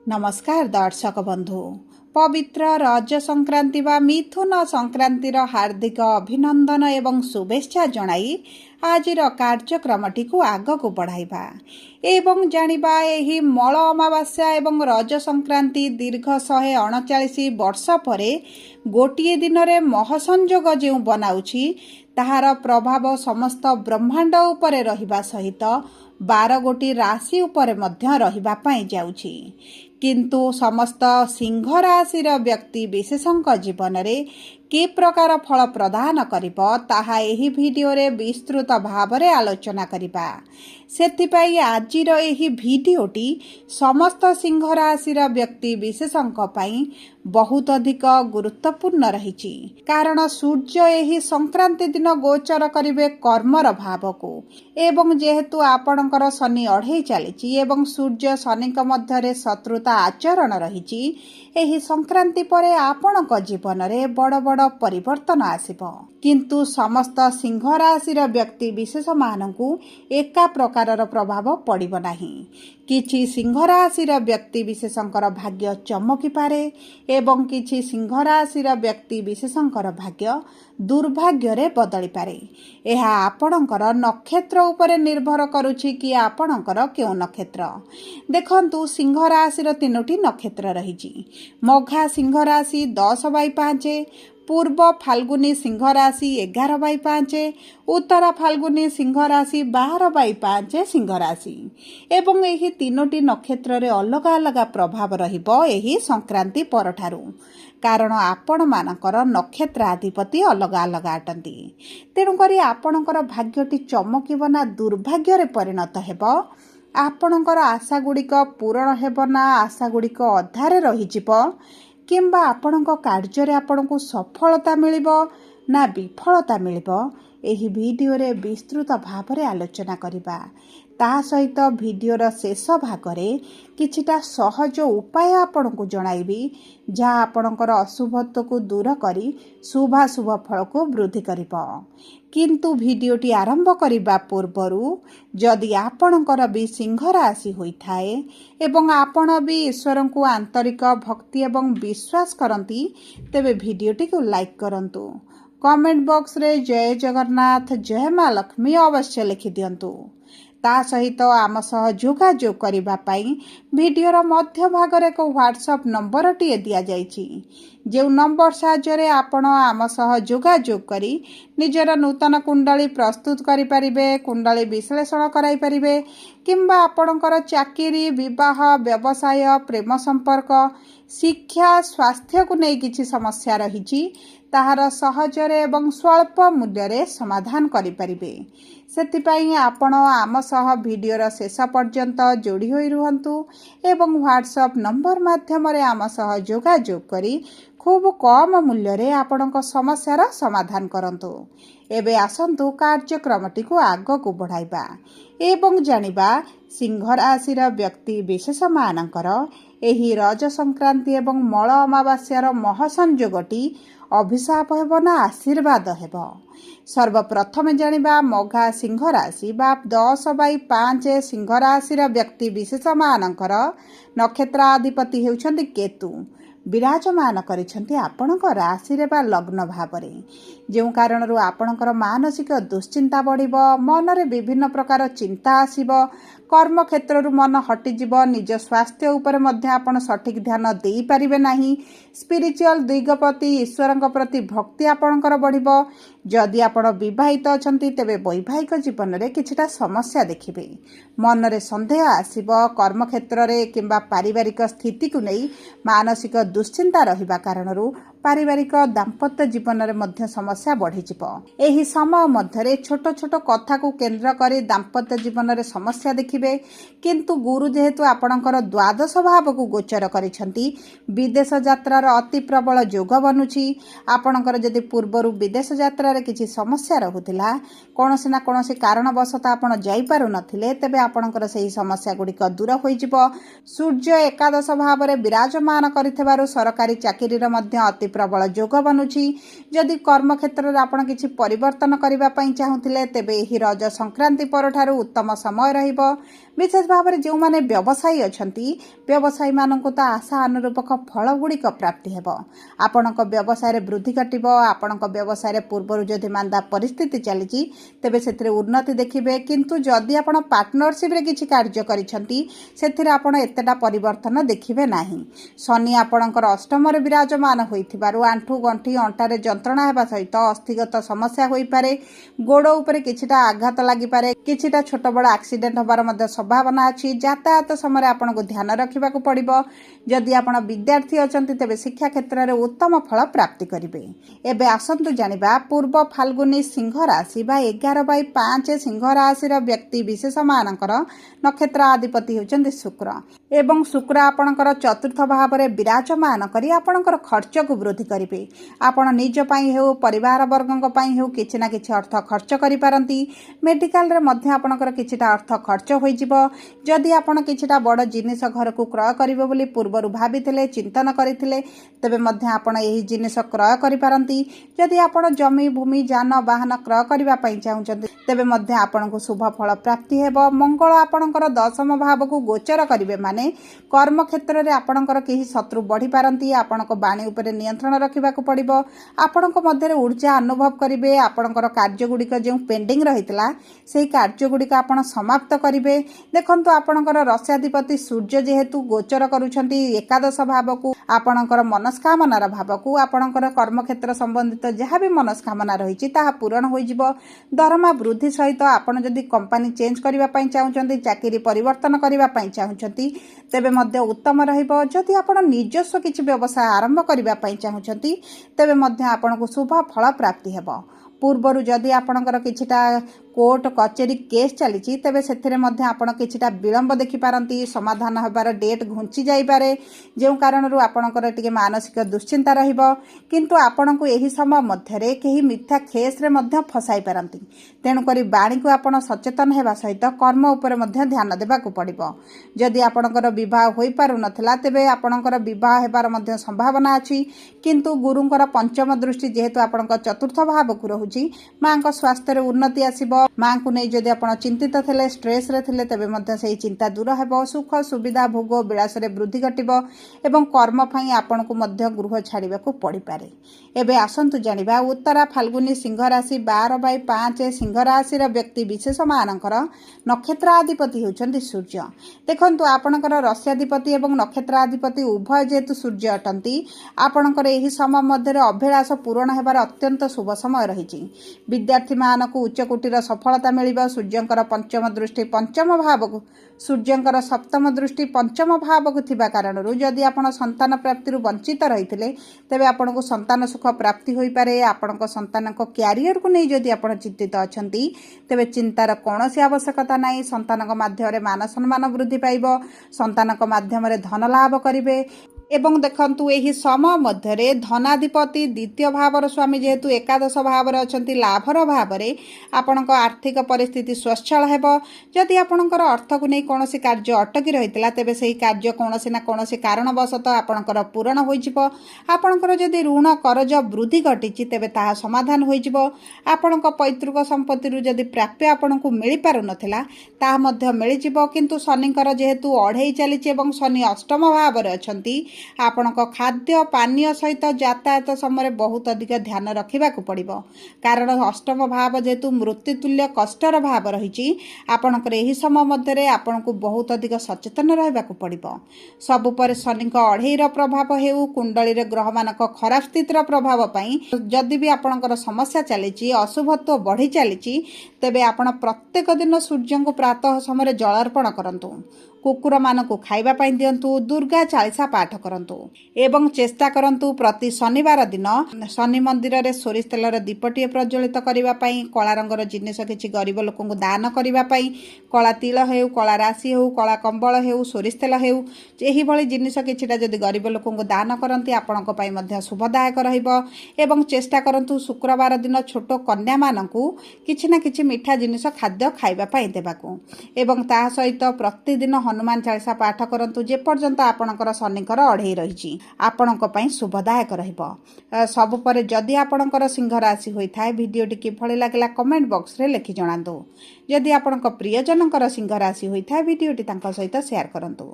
नमस्कार दर्शक बंधु। पवित्र रज संक्रांति बा मिथुन संक्रांतिर हार्दिक अभिनंदन एवं शुभेच्छा जणाई आजिर कार्यक्रमटी को आगक बढ़ाइबा एवं जानिबा एही मल अमावास्या एवं रज संक्रांति दीर्घ 139 वर्ष परे गोटिए दिन रे महसंजोग जेउ बनाउछि ताहार प्रभाव समस्त ब्रह्मांड उपरे रहिबा सहित 12 गोटी राशि उपरे मध्य रहिबा पई जाउछि। किंतु समस्त सिंह राशिर व्यक्ति विशेषଙ୍କ जीवनरे कि प्रकार फल प्रदान करिब ताहा एही भिडियोरे विस्तृत भावरे आलोचना करिबा। सेथिपाई आजिर एही भिडियोटी समस्त सिंह राशिर व्यक्ति विशेषଙ୍କ पई बहुत अधिक गुरुत्वपूर्ण रहिछि, कारण सूर्य एही संक्रांति दिन गोचर करिवे कर्मर भावको एवं जेहेतु आपणकर शनि अढ़ई चलिछि एवं सूर्य शनिक मध्यरे शत्रुता आचरण रहिछि, एही संक्रांति परे आपणक जीवन रे बड़ बड़ परिवर्तन आसिबो। किंतु समस्त सिंह राशिर व्यक्ति विशेष मानकु एका प्रकारर प्रभाव पड़िबो नाही। किछि सिंह राशिर व्यक्ति विशेषंकर भाग्य चमकी पारे एवं किछि सिंह राशिर व्यक्ति विशेषंकर भाग्य दुर्भाग्य रे बदली पारे। एहा आपणकर नक्षत्र उपरे निर्भर करुछि कि आपणकर केउ नक्षत्र। देखंतु सिंह राशिर 3टी नक्षत्र रहिछि। मघा सिंह राशि 10/5, पूर्व फाल्गुनी सिंह राशि 11/5, उत्तरा फाल्गुनी सिंह राशि 12/5 सिंह राशि एवं एही 3टी नक्षत्र रे अलग अलग प्रभाव रहिबो एही संक्रांति परठारु, कारण आपण मानकर नक्षत्राधिपति अलग अलग आटंती। तेणु करी आपणकर भाग्यटी चमकिब ना दुर्भाग्य रे परिणत हेबो, आपणकर आशा गुड़िक पूरण हेब ना आशा गुड़िक अधारे रहिजिब, किंबा आपणक कार्य रे आपणको सफलता मिलिबो ना विफलता मिलिबो, एही भिडियो रे विस्तृत भावरे आलोचना करिबा। ता सहित भिडियोर शेष भागरे किछिटा सहज उपाय आपणको जणाइबी, जहाँ आपणकर अशुभत्व को दूर करी शुभाशुभ फल को वृद्धि करिबो। किंतु भिडियोटी आरंभ करिबा पूर्वरु जदि आपणकर भी सिंह राशि होइथाए एवं आपण भी ईश्वर को आंतरिक भक्ति एवं विश्वास करंती, तेबे भिडियोटी को लाइक करंतु। कमेंट बॉक्स रे जय जगन्नाथ जय मां लक्ष्मी अवश्य लिखि दियंतु। ता सहित आम सह जोगाजोग करिबा पई भिडियोर मध्य भागरे को व्हाट्सएप नंबर टी दिया जाइछि, जो नंबर साहाय्य आपण आम सह जोगाजोग करी निजर नूतन कुंडली प्रस्तुत करि परिबे, कुंडली विश्लेषण कराई परिबे, किंबा आपणकर चाकरी विवाह व्यवसाय प्रेम संपर्क शिक्षा स्वास्थ्य को नहीं किछि समस्या रहिछि ताहार सहजरे एवं स्वल्प मूल्य समाधान करि परिबे। सेतिपाई आपण आम सह भिडियोर शेष पर्यंत जोड़ी होई रुहंतु एवं व्हाट्सएप नंबर माध्यम रे आम सह जोगाजोग करी खूब कम मूल्य रे आपणक समस्यार समाधान करंतु। एबे आसंतु कार्यक्रमटी को आगक बढ़ाइबा एवं जानिबा सिंह राशिर व्यक्ति विशेष मानकर एही रज संक्रांति एवं मल अमावास्यार महसंजोगटी अभिशाप हेब ना आशीर्वाद हेब। सर्वप्रथम जानिबा मघा सिंह राशि बा 10/5 सिंह राशिर व्यक्ति विशेष मानकर नक्षत्राधिपति हेउछन्ति केतु विराजमान करिछन्ति आपणक राशि रे बा लग्न भावरे, जो कारणरू आपणकर मानसिक दुश्चिंता बढ़िबो, मन रे विभिन्न प्रकार चिंता आसीबो, कर्म क्षेत्ररू मन हटिजिब, निज स्वास्थ्य उपर मध्य आपण सठिक ध्यान देई परिबे नाही, स्पिरिचुअल दिग प्रति ईश्वरଙ୍କ प्रति भक्ति आपणकर बढ़िबो। जदि आपण विवाहित अछंती तेबे वैवाहिक जीवन रे किछटा समस्या देखिबे, मन रे संदेह आसीबो, कर्म क्षेत्र रे किंबा पारिवारिक स्थिति को नहीं मानसिक दुश्चिंता रहिबा कारणरू पारिवारिक दाम्पत्य जीवन रे मध्य समस्या बढ़िजिब। एही समय मध्यरे छोट छोट कथा को केंद्र करी दाम्पत्य जीवन रे समस्या देखिबे, किंतु गुरु जेहेतु आपणकर द्वादश भाव को गोचर करिसंती विदेश यात्रार अति प्रबल योग बनुछि। आपणकर जदि पूर्वरु विदेश यात्रा रे किछि समस्या रहुतिला, कोनोसी ना कोनोसी कारणवशत आपण जाई पारु नथिले, तेबे आपणकर सेही समस्या गुड़िक दूर होइजिब। सूर्य एकादश भाव रे विराजमान करिथिबारु सरकारी चाकरी रे मध्य अति प्रबल जोग बनुछि। जदि कर्म क्षेत्र में आपण किछि परिवर्तन करबा पई चाहुथिले तेबे एही रज संक्रांति परठारु उत्तम समय रहिबो। विशेष भाव में जो माने व्यवसायी अछंती व्यवसायी मानक तो आशा अनुरूपक फल गुड़िक प्राप्ति हेबो। आपणक व्यवसाय वृद्धि घटिबो। आपणक व्यवसाय पूर्व जदि मांदा परिस्थिति चली तेबे सेथिरे उन्नति देखिबे, किंतु जदि आपण पार्टनरशिप रे किछि कार्य करिसंती सेथिरे आपण एतेटा परिवर्तन देखिबे नाही। शनि आपणकर अष्टम रे विराजमान होइथिबारु आंठु गंठी अंटारे जंत्रणा हेबा सहित अस्थिगत समस्या होई पारे। गोड़ उपरे किछिटा आघात लागि पारे, किछिटा छोट बड़ एक्सीडेंट होबार मध्ये संभावना अछि। यातायात समय आपको ध्यान रखा पड़ो। जदि आपण विद्यार्थी अछंती तेबे शिक्षा क्षेत्र में उत्तम फल प्राप्ति करिवे। एबे आसंतु जानिबा पूर्व फाल्गुनी सिंह राशि बा 11/5 सिंह राशि व्यक्ति विशेष मानकर नक्षत्र अधिपति होचंती शुक्र एवं शुक्र आपणकर चतुर्थ भाव में विराजमान करी आपणकर खर्च को वृद्धि करिवे। आपण निज पई हेउ परिवार वर्गक पई हेउ किछि ना किछि अर्थ खर्च करि पारंती। मेडिकल रे मध्य आपणकर किछिटा अर्थ खर्च होई जिवो। जदि आपण किछिटा बड़ जिनिस घर को क्रय करिवे बोली पूर्वरु भाबिथिले चिंतन करिथिले तेबे मध्य आपण एही जिनिस क्रय करि पारंती। जदि आपण जमी भूमि जान वाहन क्रय करिवा पई चाहुचंती तेबे मध्य आपण को शुभ फल प्राप्ति हेबो। मंगल आपणकर दशम भाव को गोचर करिवे माने कर्म क्षेत्र रे आपणकर केही शत्रु बढ़ी पारंती। आपणक बाणी उपरे नियंत्रण रखिबाकू पड़िबो। आपणक मध्य रे ऊर्जा अनुभव करिवे। आपणकर कार्य गुडिक जे पेंडिंग रहितला सेही कार्य गुडिक आपण समाप्त करिवे। देखंतु आपणकर रस्याधिपति सूर्य जेहेतु गोचर करूछंती एकादश भाव को आपणकर मनस्कामनार भाव को आपणकर कर्म क्षेत्र संबंधित जहाँ भी मनस्कामना रही ताहा पूरण हो जिवो। दरमा वृद्धि सहित आपण जदि कंपनी चेंज करबा पई चाहुचंती चाकरी परिवर्तन करबा पई चाहुचंती तेबे मध्य उत्तम रहिबो। जदि आपण निजस्व किछि व्यवसाय आरंभ करबा पई चाहुचंती तेबे मध्य आपण को शुभ फल प्राप्ति हेबो। पूर्वरु जदि आपणकर किछिटा कोर्ट कचेरी केस चली तेबे सेथिरे मध्य आपण किछिटा विलंब देखि पारंती। समाधान होबार डेट घुंची जाई पारे जेउ कारणरू आपणकर टिके मानसिक दुश्चिंता रहिबो। किंतु आपणको एही समय मध्यरे केही मिथ्या खेस रे मध्य फसाई पारंती। तेणु करी बाणी को आपण सचेतन हेबा सहित कर्म उपरे मध्य ध्यान देबाकू पड़िबो। जदि आपणकर विवाह होई पारु नथिला तेबे आपणकर विवाह हेबार मध्य संभावना अछि। किंतु गुरुंकर पंचम दृष्टि जेहेतु आपणकर चतुर्थ भाव को रहुची मां को स्वास्थ्य रे उन्नति आसीबो। मां को नहीं जदि आपण चिंतित थिले स्ट्रेस रे थिले तेबे मध्य सेही चिंता दूर हेबो। सुख सुविधा भोग विलास रे वृद्धि घटिबो एवं कर्म पई आपण को मध्य गृह छाड़िबाकू पड़ी पारे। एबे आसंतु जानिबा उत्तरा फाल्गुनी सिंह राशि 12/5 सिंह राशि व्यक्ति विशेष मानकर नक्षत्र अधिपति होचंती सूर्य। देखंतु आपणकर रस्याधिपति एवं नक्षत्राधिपति उभय जेतु सूर्य अटंती आपणकर एही समय मध्य अभिलाष पूरण हेबार अत्यंत शुभ समय रहिछि। विद्यार्थी मानक उच्च कोटिर सफलता मिलिबो। सूर्यंकर पंचम दृष्टि पंचम भाव को सूर्यंकर सप्तम दृष्टि पंचम भाव को थिबा कारणरू जदि आपण संतान प्राप्ति वंचित रहिथिले तेबे आपण को संतान सुख प्राप्ति होई पारे। आपण को संतान को कैरियर को नहीं जदि आपण चिंतित अछंती तेबे चिंतार कोनोसी आवश्यकता नाही। संतान को माध्यम रे मान सम्मान वृद्धि पाइबो। संतान को माध्यम रे धन लाभ करिवे। एवं देखंतु एही समय मध्यरे धनाधिपति द्वितीय भावर स्वामी जेहेतु एकादश भावर अछंती लाभर भावरे आपणक आर्थिक परिस्थिति स्वच्छल हेबो। जदि आपणकर अर्थ को नहीं कोनोसी कार्य अटकी रहितला तेबे सेही कार्य कोनोसी ना कोनोसी कारणवशत आपणकर पूर्ण होई जिवो। आपणकर जदि ऋण करज वृद्धि घटिछि तेबे ताहा समाधान होई जिवो। आपणक पैतृक संपत्ति रु जदि प्राप्य आपणको मिलि पारु नथिला ताहा मध्य मिलि जिवो। किंतु शनिकर जेहेतु अढ़ेई चलिछि एवं शनि अष्टम भावर अछंती आपणक खाद्य पानीय सहित यातायात समय बहुत अधिक ध्यान रखिबाकू पड़िबो। कारण अष्टम भाव जेहेतु मृत्युतुल्य कष्टर भाव रहिछि आपणकर एही समय मध्यरे आपणको बहुत अधिक सचेतन रहबाकू पड़िबो। सबु पर शनिक अढ़ेईर प्रभाव हेउ कुंडली रे ग्रह मानक खराब स्थितिर प्रभाव पई जदि भी आपणकर समस्या चलिछि अशुभत्व बढ़ी चलिछि तेबे आपण प्रत्येक दिन सूर्य को प्रातः समय जल अर्पण करंतु। कुकुर मानकु खाइबा पाई दियंतु। दुर्गा चालीसा पाठ करंतु एवं चेष्टा करंतु प्रति शनिवार दिन शनि मंदिर रे सोरिष तेलर दीपटीए प्रज्वलित करिबा पाई। कला रंगर जिनिस किछि गरीब लोकंकु दान करिबा पाई। कला तिल हेउ कला राशि हेउ कला कंबल हेउ सोरिष तेल हेउ एही भली जिनिस किछिटा जदि गरीब लोकंकु दान करंती आपणक पाई मध्य शुभदायक रहिबो। एवं चेष्टा करंतु शुक्रवार दिन छोट कन्या मानकु किछि ना किछि मिठा जिनिस खाद्य खाइबा पाई देबाकू। एवं ता सहित प्रतिदिन ହନୁମାନ ଚାଳିଶା ପାଠ କରନ୍ତୁ ଯେପର୍ଯ୍ୟନ୍ତ ଆପଣଙ୍କର ଶନିଙ୍କର ଅଢ଼େଇ ରହିଛି ଆପଣଙ୍କ ପାଇଁ ଶୁଭଦାୟକ ରହିବ। ସବୁ ପରେ ଯଦି ଆପଣଙ୍କର ସିଂହ ରାଶି ହୋଇଥାଏ ଭିଡ଼ିଓଟି କିଭଳି ଲାଗିଲା କମେଣ୍ଟ ବକ୍ସରେ ଲେଖି ଜଣାନ୍ତୁ। ଯଦି ଆପଣଙ୍କ ପ୍ରିୟଜନଙ୍କର ସିଂହ ରାଶି ହୋଇଥାଏ ଭିଡ଼ିଓଟି ତାଙ୍କ ସହିତ ସେୟାର କରନ୍ତୁ।